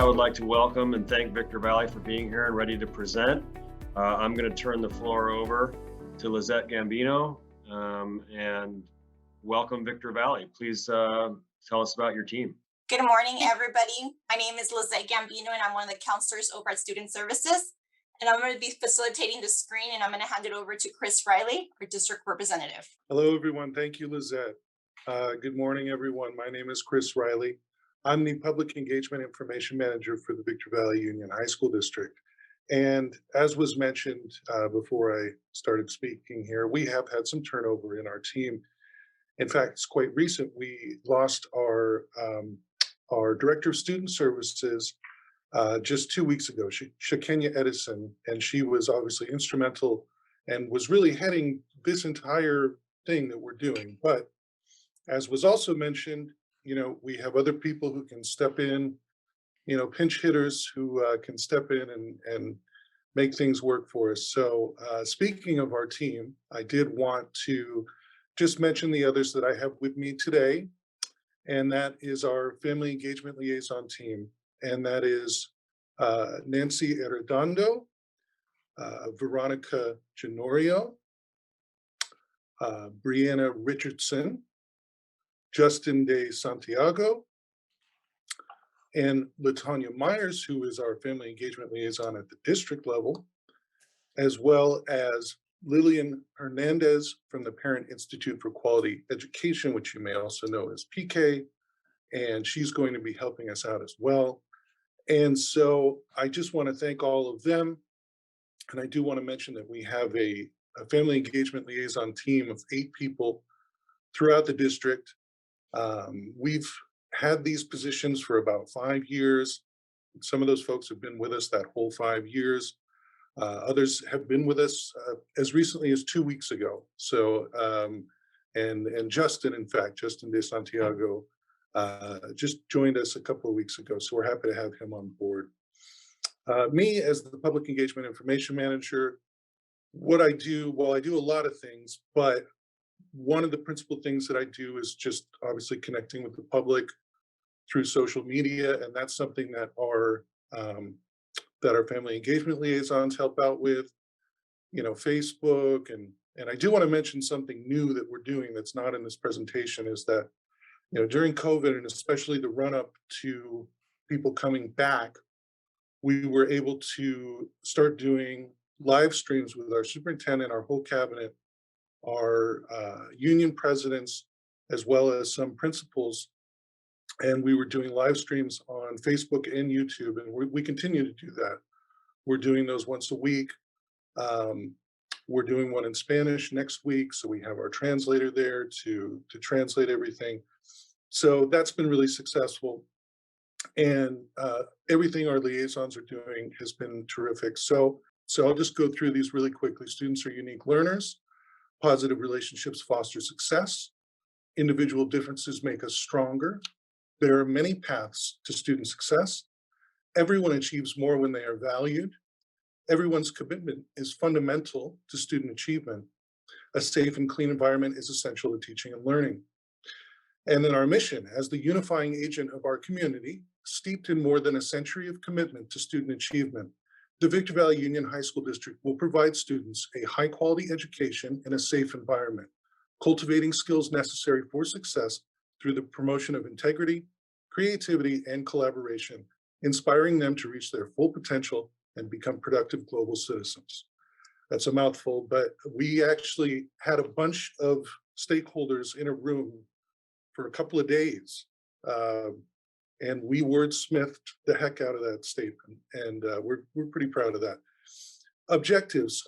I would like to welcome and thank Victor Valley for being here and ready to present. I'm going to turn the floor over to Lizette Gambino and welcome Victor Valley. Please tell us about your team. Good morning, everybody. My name is Lizette Gambino, and I'm one of the counselors over at Student Services. And I'm going to be facilitating the screen, and I'm going to hand it over to Chris Riley, our district representative. Hello, everyone. Thank you, Lizette. Good morning, everyone. My name is Chris Riley. I'm the Public Engagement Information Manager for the Victor Valley Union High School District. And as was mentioned before I started speaking here, we have had some turnover in our team. In fact, it's quite recent. We lost our Director of Student Services just 2 weeks ago, Shakenya Edison, and she was obviously instrumental and was really heading this entire thing that we're doing. But as was also mentioned, we have other people who can step in, pinch hitters who can step in and make things work for us. So speaking of our team, I did want to just mention the others that I have with me today, and that is our Family Engagement Liaison team, and that is Nancy Arredondo, Veronica Genorio, Brianna Richardson, Justin de Santiago, and Latanya Myers, who is our Family Engagement Liaison at the district level, as well as Lillian Hernandez from the Parent Institute for Quality Education, which you may also know as PK, and she's going to be helping us out as well. And so I just want to thank all of them. And I do want to mention that we have a Family Engagement Liaison team of 8 people throughout the district. We've had these positions for about 5 years. Some of those folks have been with us that whole 5 years. Others have been with us as recently as 2 weeks ago. So, and Justin, in fact, Justin de Santiago, just joined us a couple of weeks ago. So we're happy to have him on board. Me as the Public Engagement Information Manager, what I do, well, I do a lot of things, but one of the principal things that I do is just obviously connecting with the public through social media, and that's something that our family engagement liaisons help out with, Facebook, and I do want to mention something new that we're doing that's not in this presentation is that, during COVID and especially the run up to people coming back, we were able to start doing live streams with our superintendent, our whole cabinet, our union presidents, as well as some principals. And we were doing live streams on Facebook and YouTube, and we continue to do that. We're doing those once a week. We're doing one in Spanish next week, so we have our translator there to translate everything. So that's been really successful. And everything our liaisons are doing has been terrific. So I'll just go through these really quickly. Students are unique learners. Positive relationships foster success. Individual differences make us stronger. There are many paths to student success. Everyone achieves more when they are valued. Everyone's commitment is fundamental to student achievement. A safe and clean environment is essential to teaching and learning. And then our mission as the unifying agent of our community, steeped in more than a century of commitment to student achievement, the Victor Valley Union High School District will provide students a high-quality education in a safe environment, cultivating skills necessary for success through the promotion of integrity, creativity, and collaboration, inspiring them to reach their full potential and become productive global citizens. That's a mouthful, but we actually had a bunch of stakeholders in a room for a couple of days. And we wordsmithed the heck out of that statement, and we're pretty proud of that. Objectives.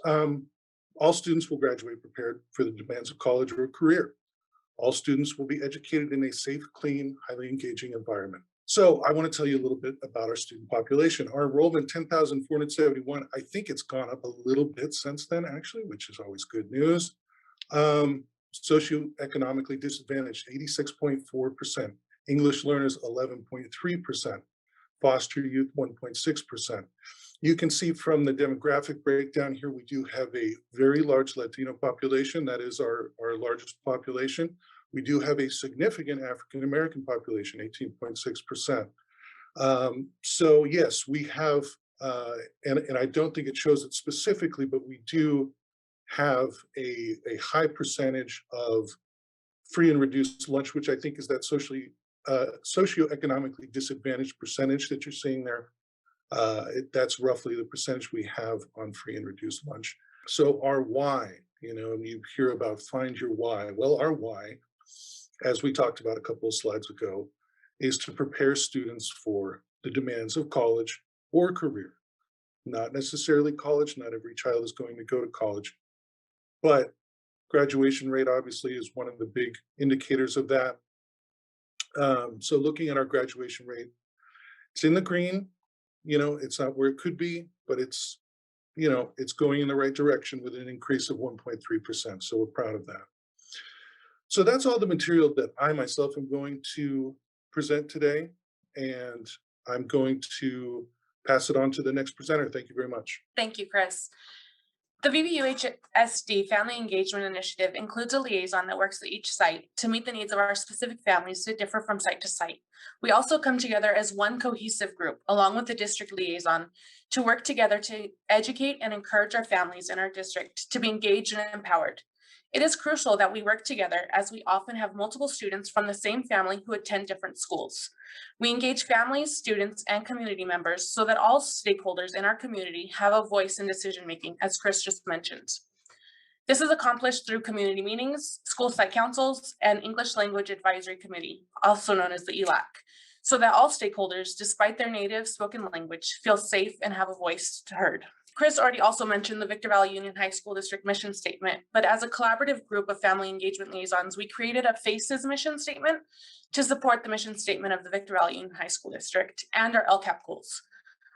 All students will graduate prepared for the demands of college or a career. All students will be educated in a safe, clean, highly engaging environment. So I want to tell you a little bit about our student population. Our enrollment, 10,471, I think it's gone up a little bit since then, actually, which is always good news. Socioeconomically disadvantaged, 86.4%. English learners, 11.3%. Foster youth, 1.6%. You can see from the demographic breakdown here, we do have a very large Latino population. That is our largest population. We do have a significant African-American population, 18.6%. So yes, we have, and I don't think it shows it specifically, but we do have a high percentage of free and reduced lunch, which I think is that socioeconomically disadvantaged percentage that you're seeing there. That's roughly the percentage we have on free and reduced lunch. So our why, and you hear about find your why. Well, our why, as we talked about a couple of slides ago, is to prepare students for the demands of college or career. Not necessarily college, not every child is going to go to college, but graduation rate obviously is one of the big indicators of that. So looking at our graduation rate, it's in the green. It's not where it could be, but it's going in the right direction with an increase of 1.3%. So we're proud of that. So that's all the material that I myself am going to present today, and I'm going to pass it on to the next presenter. Thank you very much. Thank you, Chris. The Bbuhsd Family Engagement Initiative includes a liaison that works at each site to meet the needs of our specific families that differ from site to site. We also come together as one cohesive group, along with the district liaison, to work together to educate and encourage our families in our district to be engaged and empowered. It is crucial that we work together as we often have multiple students from the same family who attend different schools. We engage families, students, and community members so that all stakeholders in our community have a voice in decision-making, as Chris just mentioned. This is accomplished through community meetings, school site councils, and English Language Advisory Committee, also known as the ELAC, so that all stakeholders, despite their native spoken language, feel safe and have a voice heard. Chris already also mentioned the Victor Valley Union High School District mission statement, but as a collaborative group of family engagement liaisons, we created a FACES mission statement to support the mission statement of the Victor Valley Union High School District and our LCAP goals.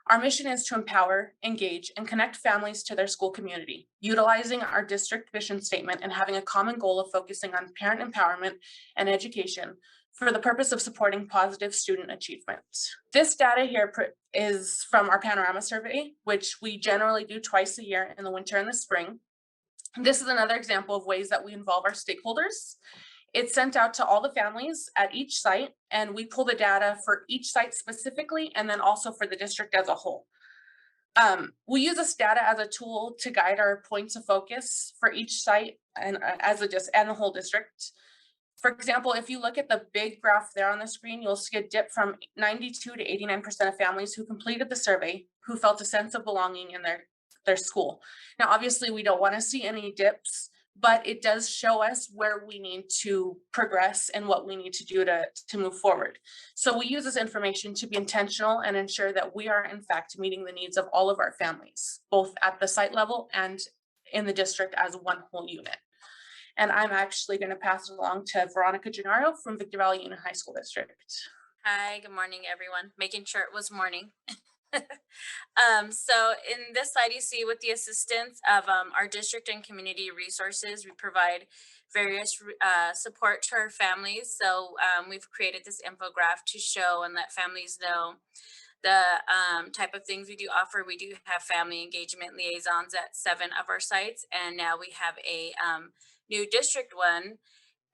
Our mission is to empower, engage, and connect families to their school community, utilizing our district mission statement and having a common goal of focusing on parent empowerment and education for the purpose of supporting positive student achievement. This data here is from our Panorama Survey, which we generally do twice a year in the winter and the spring. This is another example of ways that we involve our stakeholders. It's sent out to all the families at each site, and we pull the data for each site specifically, and then also for the district as a whole. We use this data as a tool to guide our points of focus for each site and the whole district. For example, if you look at the big graph there on the screen, you'll see a dip from 92 to 89% of families who completed the survey who felt a sense of belonging in their school. Now, obviously, we don't want to see any dips, but it does show us where we need to progress and what we need to do to move forward. So we use this information to be intentional and ensure that we are, in fact, meeting the needs of all of our families, both at the site level and in the district as one whole unit. And I'm actually going to pass it along to Veronica Gennaro from Victor Valley Union High School District. Hi, good morning, everyone. Making sure it was morning. So in this slide, you see with the assistance of our district and community resources, we provide various support to our families. So we've created this infographic to show and let families know the type of things we do offer. We do have family engagement liaisons at 7 of our sites, and now we have a new district one.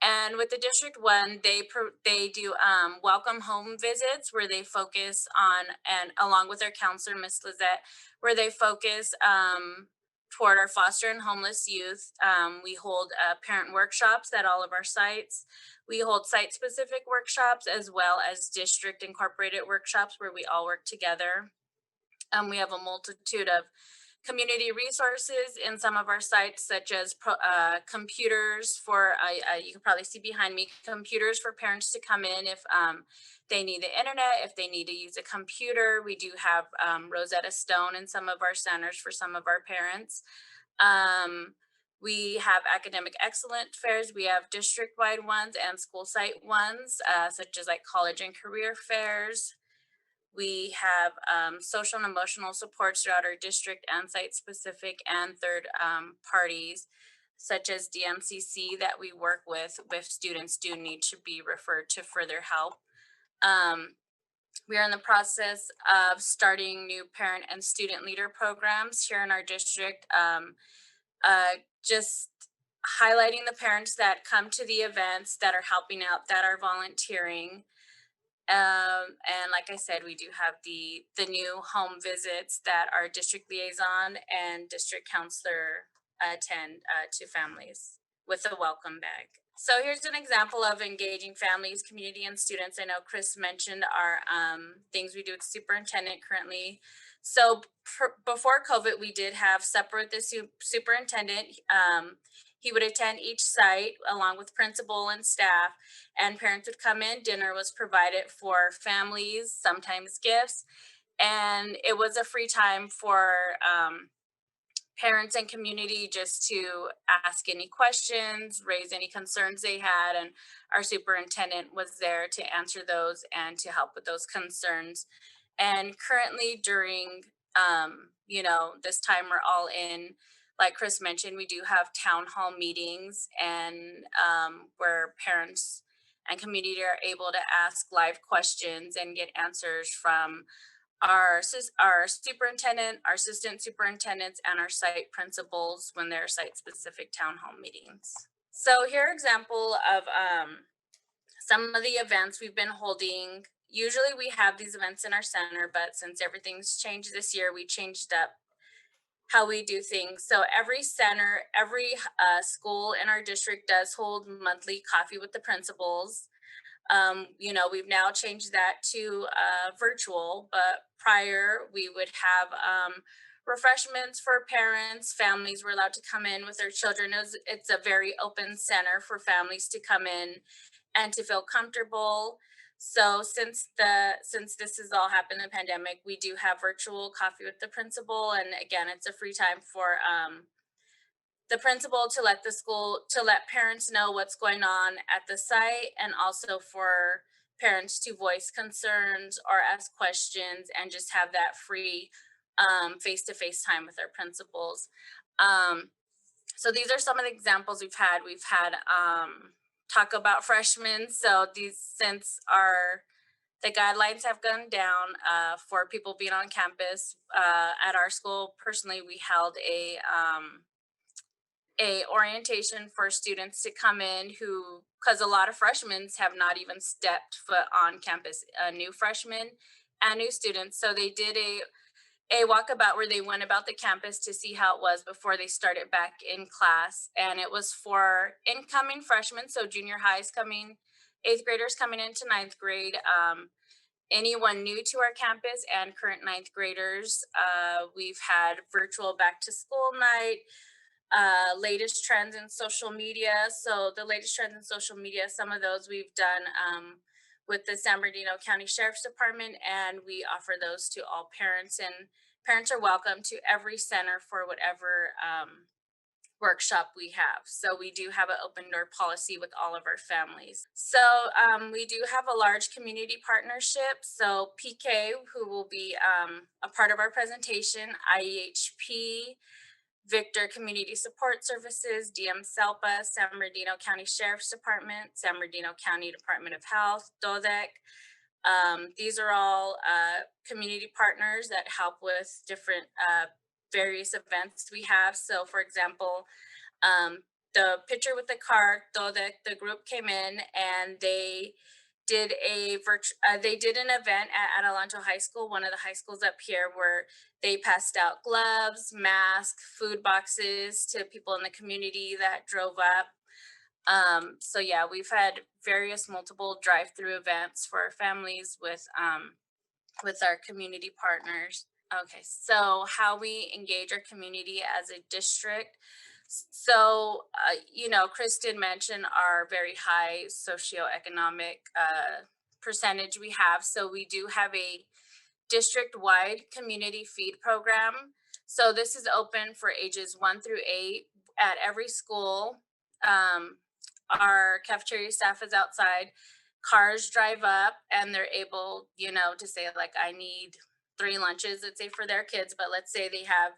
And with the district one, they do welcome home visits where they focus on, and along with their counselor, Miss Lizette, where they focus toward our foster and homeless youth. We hold parent workshops at all of our sites. We hold site-specific workshops as well as district incorporated workshops where we all work together. We have a multitude of community resources in some of our sites, such as computers for, you can probably see behind me, computers for parents to come in if they need the internet, if they need to use a computer. We do have Rosetta Stone in some of our centers for some of our parents. We have academic excellence fairs. We have district-wide ones and school site ones, such as like college and career fairs. We have social and emotional supports throughout our district and site-specific and third parties, such as DMCC, that we work with if students do need to be referred to further help. We are in the process of starting new parent and student leader programs here in our district, just highlighting the parents that come to the events, that are helping out, that are volunteering. And like I said, we do have the new home visits that our district liaison and district counselor attend to families with a welcome bag. So here's an example of engaging families, community, and students. I know Chris mentioned our things we do with superintendent currently. So before COVID, we did have supper with the superintendent. He would attend each site along with principal and staff, and parents would come in. Dinner was provided for families, sometimes gifts, and it was a free time for parents and community just to ask any questions, raise any concerns they had, and our superintendent was there to answer those and to help with those concerns. And currently during this time we're all in, like Chris mentioned, we do have town hall meetings, and where parents and community are able to ask live questions and get answers from our superintendent, our assistant superintendents, and our site principals when there are site-specific town hall meetings. So here are example of some of the events we've been holding. Usually we have these events in our center, but since everything's changed this year, we changed up how we do things. So every center, every school in our district does hold monthly coffee with the principals. We've now changed that to virtual, but prior we would have refreshments for parents. Families were allowed to come in with their children. It's a very open center for families to come in and to feel comfortable. So since this has all happened in the pandemic, we do have virtual coffee with the principal, and again, it's a free time for the principal to let parents know what's going on at the site, and also for parents to voice concerns or ask questions and just have that free face-to-face time with our principals. So these are some of the examples we've had. We've had talk about freshmen. So since the guidelines have gone down for people being on campus at our school, personally, we held a orientation for students to come in because a lot of freshmen have not even stepped foot on campus, new freshmen and new students. So they did a walkabout where they went about the campus to see how it was before they started back in class. And it was for incoming freshmen, so junior highs coming, 8th graders coming into 9th grade, anyone new to our campus, and current 9th graders. We've had virtual back to school night, latest trends in social media. So the latest trends in social media, some of those we've done with the San Bernardino County Sheriff's Department, and we offer those to all parents, and parents are welcome to every center for whatever workshop we have. So we do have an open door policy with all of our families. So we do have a large community partnership. So PK, who will be a part of our presentation, IEHP, Victor Community Support Services, DM SELPA, San Bernardino County Sheriff's Department, San Bernardino County Department of Health, DODEC. These are all community partners that help with different various events we have. So for example, the picture with the car, DODEC, the group came in and they did they did an event at Adelanto High School, one of the high schools up here, where they passed out gloves, masks, food boxes to people in the community that drove up. So yeah, we've had various multiple drive-through events for our families with our community partners. Okay, so how we engage our community as a district. So, Chris did mention our very high socioeconomic percentage we have. So we do have a district-wide community feed program. So this is open for ages 1 through 8 at every school. Our cafeteria staff is outside. Cars drive up and they're able, to say like, I need 3 lunches, let's say, for their kids, but let's say they have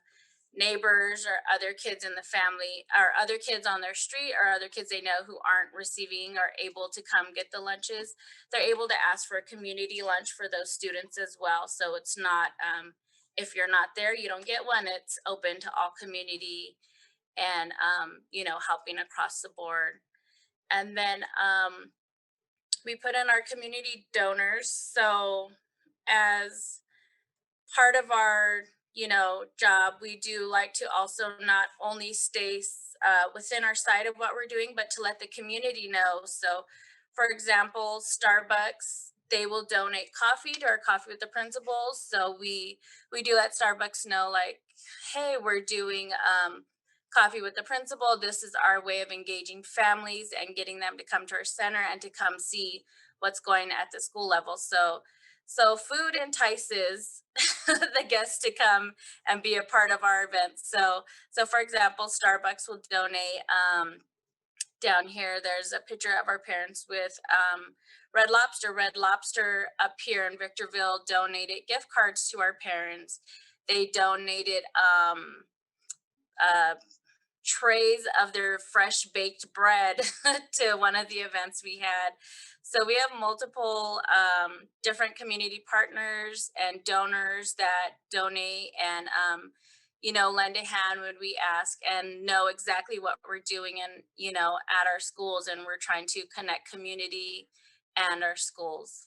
neighbors or other kids in the family, or other kids on their street, or other kids they know who aren't receiving or able to come get the lunches. They're able to ask for a community lunch for those students as well. So it's not, if you're not there, you don't get one. It's open to all community and, helping across the board. And then we put in our community donors. So as part of our, job, we do like to also not only stay within our side of what we're doing, but to let the community know. So, for example, Starbucks, they will donate coffee to our Coffee with the Principals. So we do let Starbucks know, like, hey, we're doing Coffee with the Principal. This is our way of engaging families and getting them to come to our center and to come see what's going at the school level. So food entices the guests to come and be a part of our events. So for example, Starbucks will donate. Down here, there's a picture of our parents with Red Lobster. Red Lobster up here in Victorville donated gift cards to our parents. They donated trays of their fresh baked bread to one of the events we had. So we have multiple different community partners and donors that donate and lend a hand when we ask and know exactly what we're doing and at our schools, and we're trying to connect community and our schools.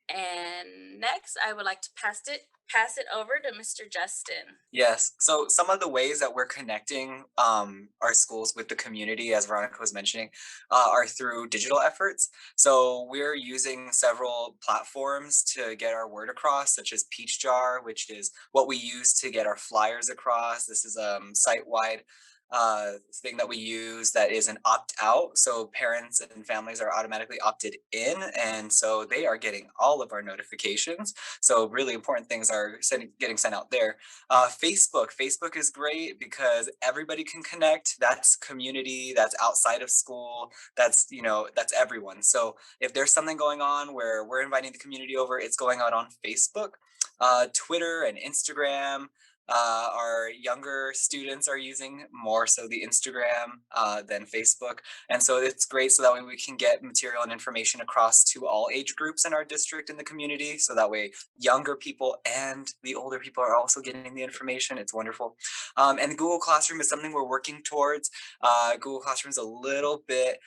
And next, I would like to pass it over to Mr. Justin. Yes. So some of the ways that we're connecting our schools with the community, as Veronica was mentioning, are through digital efforts. So we're using several platforms to get our word across, such as Peach Jar, which is what we use to get our flyers across. This is a site-wide thing that we use that is an opt-out. So parents and families are automatically opted in, and so they are getting all of our notifications. So really important things are getting sent out there. Facebook is great because everybody can connect. That's community, that's outside of school, that's everyone. So if there's something going on where we're inviting the community over, it's going out on Facebook. Twitter and Instagram, our younger students are using more so the Instagram than Facebook. And so it's great so that way we can get material and information across to all age groups in our district and the community. So that way younger people and the older people are also getting the information. It's wonderful. And Google Classroom is something we're working towards. Google Classroom is a little bit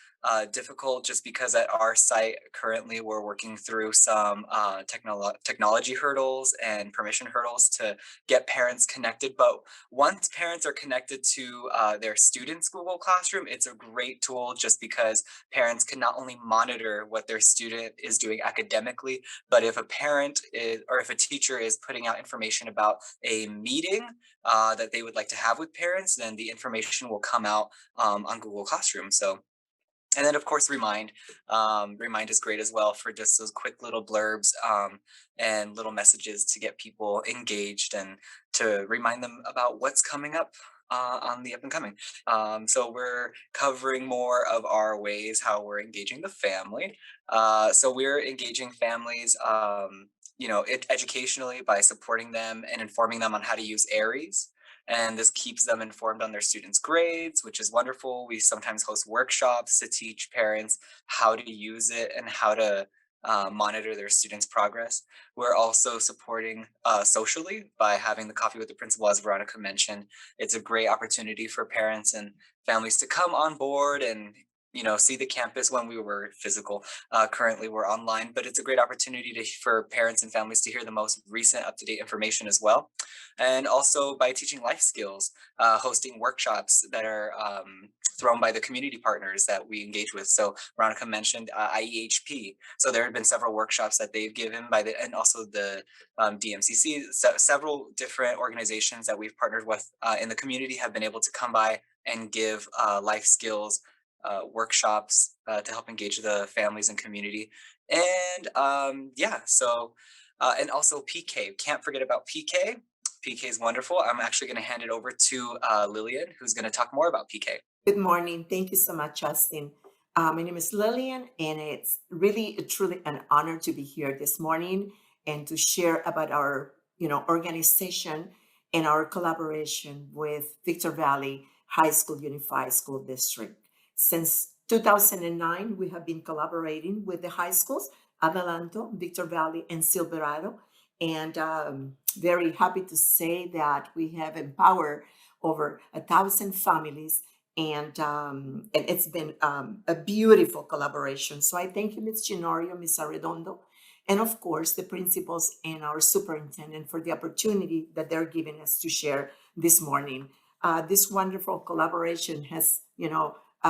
difficult just because at our site currently we're working through some technology hurdles and permission hurdles to get parents connected. But once parents are connected to their students' Google Classroom, it's a great tool just because parents can not only monitor what their student is doing academically, but if a parent is, or if a teacher is putting out information about a meeting that they would like to have with parents, then the information will come out on Google Classroom. So. And then of course, Remind. Remind is great as well for just those quick little blurbs and little messages to get people engaged and to remind them about what's coming up on the up and coming. So we're covering more of our ways how we're engaging the family. So we're engaging families educationally by supporting them and informing them on how to use Aries. And this keeps them informed on their students' grades, which is wonderful. We sometimes host workshops to teach parents how to use it and how to monitor their students' progress. We're also supporting socially by having the Coffee with the Principal, as Veronica mentioned. It's a great opportunity for parents and families to come on board and see the campus when we were physical. Currently we're online, but it's a great opportunity for parents and families to hear the most recent up-to-date information as well. And also by teaching life skills, hosting workshops that are thrown by the community partners that we engage with. So Veronica mentioned IEHP. So there have been several workshops that they've given and also the DMCC. So several different organizations that we've partnered with in the community have been able to come by and give life skills workshops to help engage the families and community. And and also PK. Can't forget about PK. PK is wonderful. I'm actually going to hand it over to Lillian, who's going to talk more about PK. Good morning. Thank you so much, Justin. My name is Lillian, and it's really truly an honor to be here this morning and to share about our organization and our collaboration with Victor Valley High School Unified School District. Since 2009, we have been collaborating with the high schools, Adelanto, Victor Valley, and Silverado. And very happy to say that we have empowered over 1,000 families and it's been a beautiful collaboration. So I thank you, Ms. Ginorio, Ms. Arredondo, and of course the principals and our superintendent for the opportunity that they're giving us to share this morning. This wonderful collaboration has,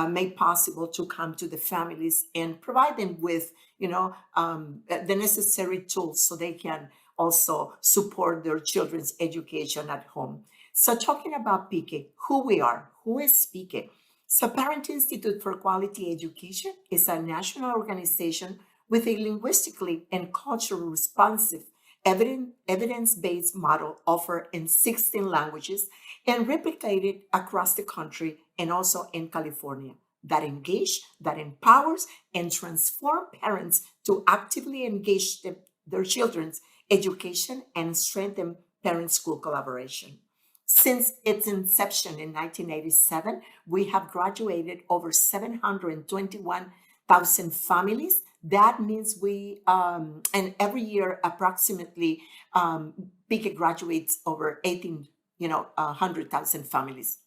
made possible to come to the families and provide them with, the necessary tools so they can also support their children's education at home. So talking about PIQE, who we are, who is PIQE? So Parent Institute for Quality Education is a national organization with a linguistically and culturally responsive evidence-based model offered in 16 languages and replicated across the country and also in California that engage, that empowers, and transform parents to actively engage their children's education and strengthen parent-school collaboration. Since its inception in 1987, we have graduated over 721,000 families. That means and every year approximately, PIQE graduates over 100,000 families.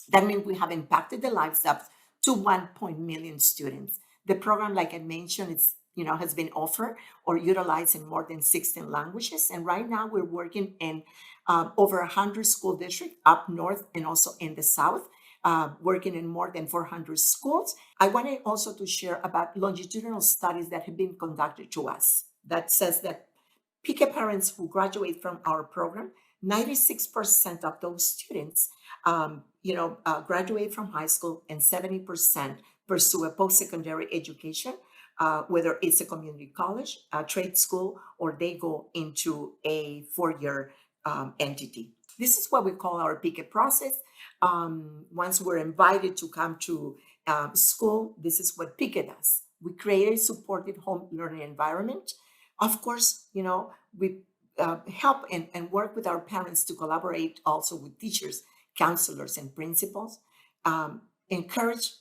That means we have impacted the lives of 1 million students. The program, like I mentioned, has been offered or utilized in more than 16 languages. And right now we're working in over 100 school districts up north and also in the south, working in more than 400 schools. I wanted also to share about longitudinal studies that have been conducted to us that says that PIQE parents who graduate from our program, 96% of those students graduate from high school and 70% pursue a post-secondary education, whether it's a community college, a trade school, or they go into a four-year entity. This is what we call our PIQE process. Once we're invited to come to school, this is what PIQE does. We create a supported home learning environment. Of course, we help and work with our parents to collaborate also with teachers, counselors, and principals, encourage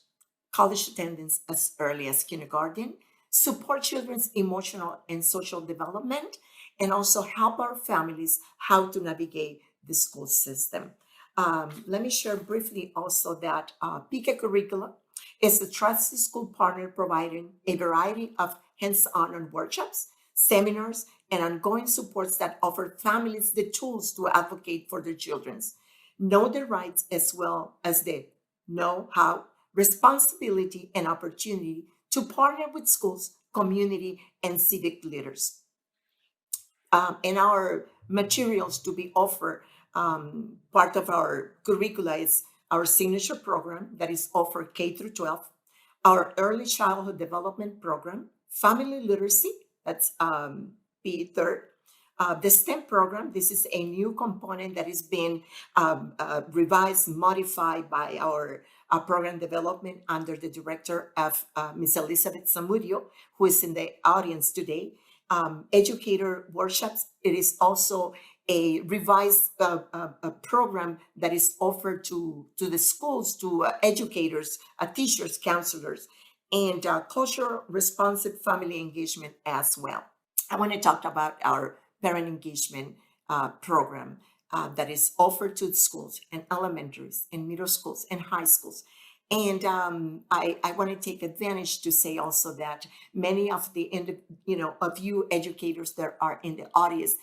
college attendance as early as kindergarten, support children's emotional and social development, and also help our families how to navigate the school system. Let me share briefly also that PIQE curricula is a trusted school partner providing a variety of hands-on workshops, seminars, and ongoing supports that offer families the tools to advocate for their children's know their rights as well as the know-how, responsibility, and opportunity to partner with schools, community, and civic leaders. In our materials to be offered, part of our curricula is our signature program that is offered K through 12, our early childhood development program, family literacy, that's PE third, the STEM program. This is a new component that is being revised, modified by our program development under the director of Ms. Elizabeth Zamudio, who is in the audience today. Educator workshops. It is also a revised program that is offered to the schools, to educators, teachers, counselors, and cultural responsive family engagement as well. I want to talk about our parent engagement program that is offered to schools and elementaries and middle schools and high schools. And I want to take advantage to say also that many of of you educators that are in the audience,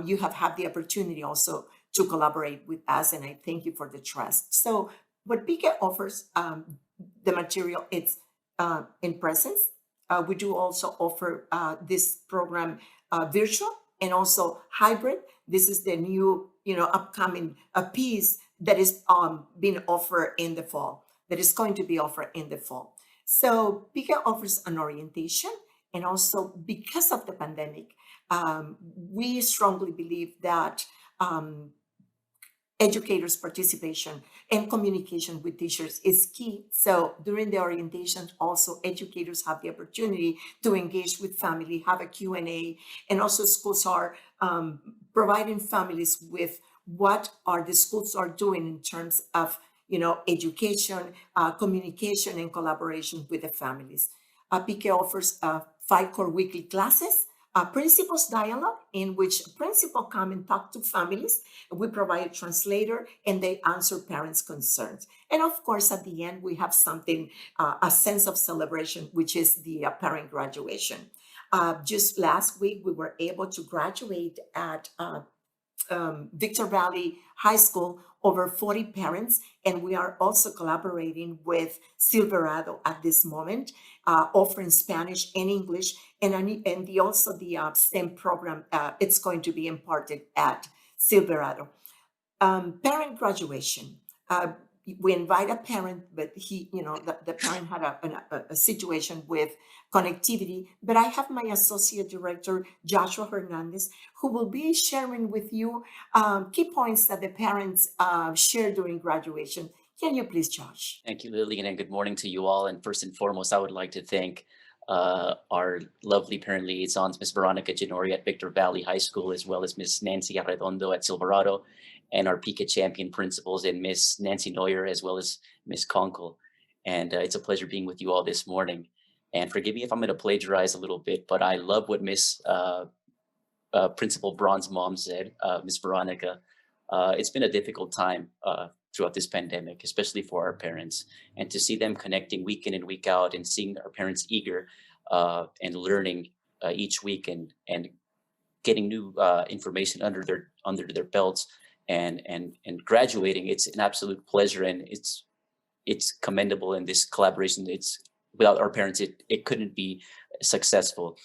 you have had the opportunity also to collaborate with us, and I thank you for the trust. So what PIQE offers, the material, it's in presence. We do also offer this program virtual and also hybrid. This is the new, upcoming piece that is being offered in the fall, that is going to be offered in the fall. So PIQE offers an orientation, and also because of the pandemic, we strongly believe that educators' participation and communication with teachers is key. So during the orientation, also educators have the opportunity to engage with family, have a Q&A, and also schools are providing families with what are the schools are doing in terms of education, communication, and collaboration with the families. PIQE offers 5 core weekly classes Principals dialogue, in which principal come and talk to families. We provide a translator and they answer parents' concerns. And of course, at the end, we have something, a sense of celebration, which is the parent graduation. Just last week, we were able to graduate at Victor Valley High School, over 40 parents, and we are also collaborating with Silverado at this moment, offering Spanish and English, and also the STEM program. It's going to be imparted at Silverado. Parent graduation. We invite a parent, but the parent had a situation with connectivity. But I have my associate director, Joshua Hernandez, who will be sharing with you key points that the parents share during graduation. Can you please, Josh? Thank you, Lillian, and good morning to you all. And first and foremost, I would like to thank our lovely parent liaisons, Ms. Veronica Genori at Victor Valley High School, as well as Ms. Nancy Arredondo at Silverado, and our PICA champion principals and Ms. Nancy Neuer, as well as Ms. Conkle. And it's a pleasure being with you all this morning. And forgive me if I'm going to plagiarize a little bit, but I love what Ms. Principal Braun's mom said, Ms. Veronica. It's been a difficult time throughout this pandemic, especially for our parents, and to see them connecting week in and week out, and seeing our parents eager and learning each week and getting new information under their belts and graduating. It's an absolute pleasure, and it's commendable. In this collaboration, it's without our parents, it couldn't be successful.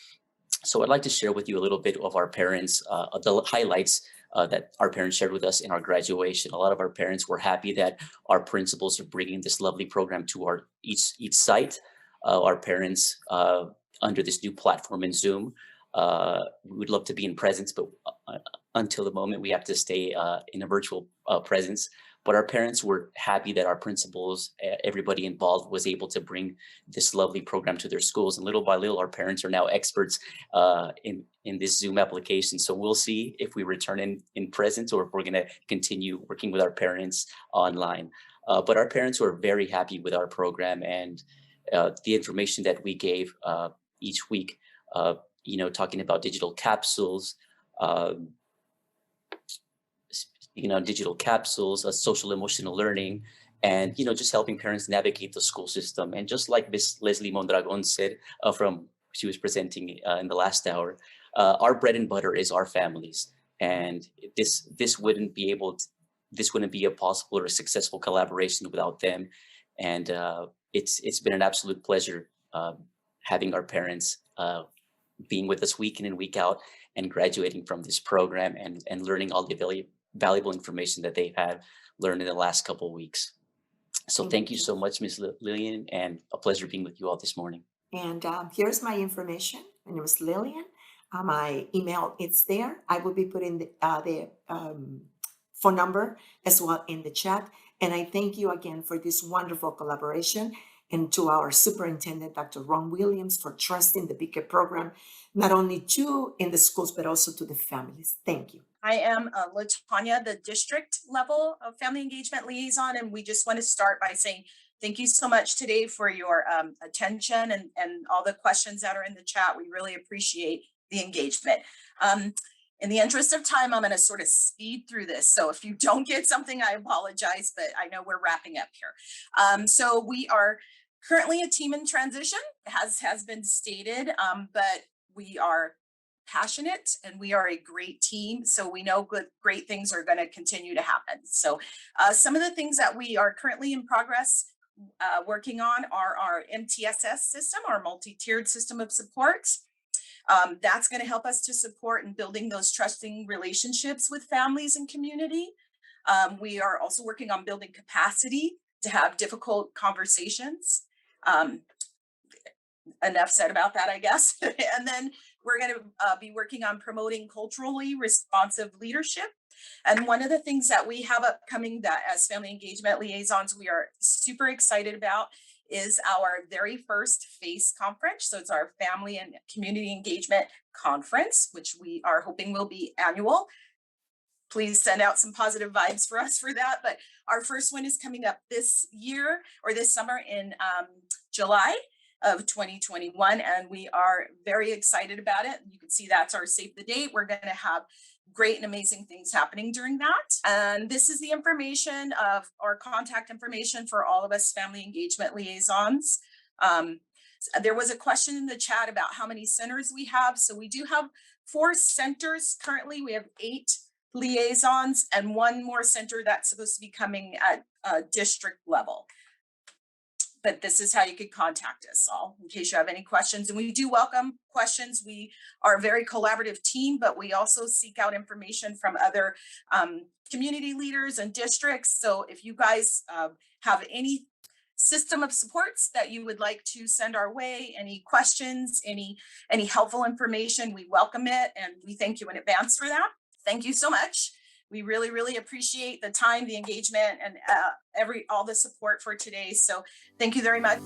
So I'd like to share with you a little bit of our parents, the highlights that our parents shared with us in our graduation. A lot of our parents were happy that our principals are bringing this lovely program to our each site. Our parents, under this new platform in Zoom, we would love to be in presence, but until the moment we have to stay in a virtual presence. But our parents were happy that our principals, everybody involved, was able to bring this lovely program to their schools. And little by little, our parents are now experts in this Zoom application. So we'll see if we return in presence or if we're going to continue working with our parents online. But our parents were very happy with our program and the information that we gave each week, talking about digital capsules, digital capsules, social emotional learning, and, just helping parents navigate the school system. And just like Ms. Leslie Mondragon said she was presenting in the last hour, our bread and butter is our families. And this wouldn't be a possible or a successful collaboration without them. And it's been an absolute pleasure having our parents being with us week in and week out and graduating from this program and learning all the valuable information that they've had learned in the last couple of weeks. So thank you so much, Ms. Lillian, and a pleasure being with you all this morning. And here's my information. My name is Lillian. My email, it's there. I will be putting the phone number as well in the chat. And I thank you again for this wonderful collaboration, and to our superintendent, Dr. Ron Williams, for trusting the BK program, not only in the schools, but also to the families. Thank you. I am LaTanya, the district level of family engagement liaison, and we just want to start by saying thank you so much today for your attention and all the questions that are in the chat. We really appreciate the engagement. In the interest of time, I'm going to sort of speed through this. So if you don't get something, I apologize, but I know we're wrapping up here. So we are currently a team in transition, has been stated, but we are passionate and we are a great team. So we know great things are going to continue to happen. So some of the things that we are currently in progress working on are our MTSS system, our multi-tiered system of support. That's going to help us to support in building those trusting relationships with families and community. We are also working on building capacity to have difficult conversations. Enough said about that, I guess. And then we're going to be working on promoting culturally responsive leadership. And one of the things that we have upcoming that as family engagement liaisons, we are super excited about is our very first FACE conference. So it's our Family and Community Engagement Conference, which we are hoping will be annual. Please send out some positive vibes for us for that. But our first one is coming up this year or this summer in July. of 2021, and we are very excited about it. You can see that's our save the date. We're going to have great and amazing things happening during that. And this is the information of our contact information for all of us family engagement liaisons. There was a question in the chat about how many centers we have. So we do have 4 centers currently. We have 8 liaisons and 1 more center that's supposed to be coming at district level. But this is how you could contact us all in case you have any questions. And we do welcome questions. We are a very collaborative team, but we also seek out information from other community leaders and districts. So if you guys have any system of supports that you would like to send our way, any questions, any helpful information, we welcome it. And we thank you in advance for that. Thank you so much. We really, really appreciate the time, the engagement, and all the support for today. So thank you very much.